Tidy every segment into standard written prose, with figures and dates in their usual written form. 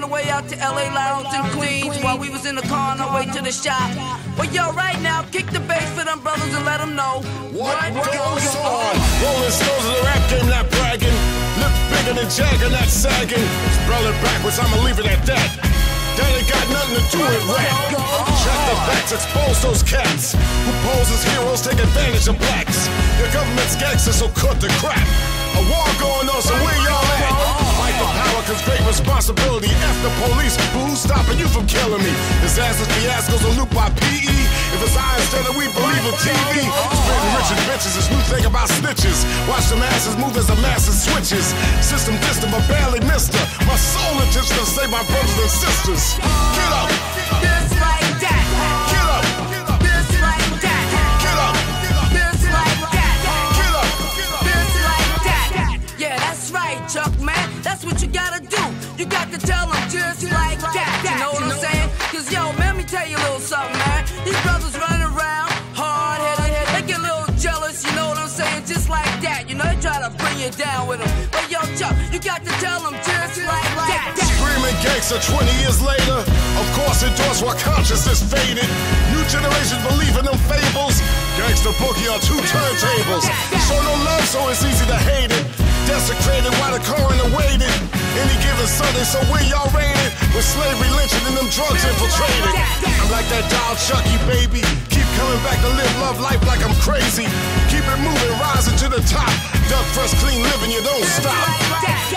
the way out to LA Lounge in Queens while we was in the car on our way to the shop. But yo, right now, kick the bass for them brothers and let them know what goes on. Rolling Stones of the rap game, not bragging. Lips bigger than Jagger, not sagging. Spell it backwards, I'ma leave it at that. That ain't got nothing to do with rap. Check the facts, expose those cats who pose as heroes, take advantage of blacks. Your government's gangsters, so cut the crap. A war going on, so where y'all at? Fight for power, cause great responsibility. F the police, but who's stopping you from killing me? Disasters, fiascos, a loop by PE. If it's I instead of we believe in TV. Spitting rich bitches, this new thing about snitches. Watch the masses move as the masses switches. System distant, but barely missed her. My soul intends to save my brothers and sisters. Get up! Just like that. Get up! Just like that. Get up! Just like that. Get up! Just like that. Yeah, that's right, Chuck, man. That's what you gotta do. You got to tell them just like that. You know what I'm saying? Cause yo, man, let me tell you a little something, man. These brothers running around, hard-headed, they get a little jealous, you know what I'm saying? Just like that, you know, they try to bring you down with them. But yo, Chuck, you got to tell them just like that. Screaming gangster 20 years later. Of course, endorse while consciousness faded. New generations believe in them fables. Gangsta boogie on 2 turntables. Show no love, so it's easy to hate it. Desecrated while the coroner waited. Any given Sunday, so where y'all raided? With slavery lynching and them drugs infiltrated. I'm like that doll Chucky, baby. Keep coming back to live love life like I'm crazy. Keep it moving, rising to the top. Duck fresh, clean living, you don't stop.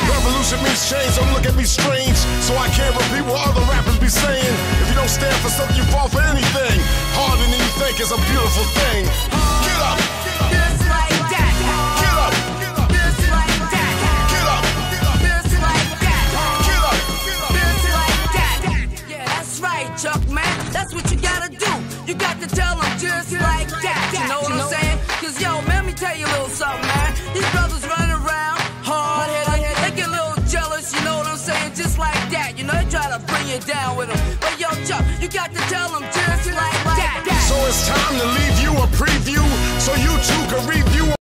Revolution means change, don't look at me strange. So I can't repeat what other rappers be saying. If you don't stand for something, you fall for anything. Harder than you think is a beautiful thing. Get up! Just like that. Get up! Just like that. Get up! Just like that. Get up! Just like that. Yeah, that's right, Chuck, man. That's what you gotta do. You got to tell them just like that. You know what I'm saying? Cause yo, man, let me tell you a little something, man. These brothers running around, hard-headed, they get a little jealous, you know what I'm saying? Just like that. You know, they try to bring you down with them. But yo, Chuck, you got to tell them just like that. So it's time to leave you a preview so you too can read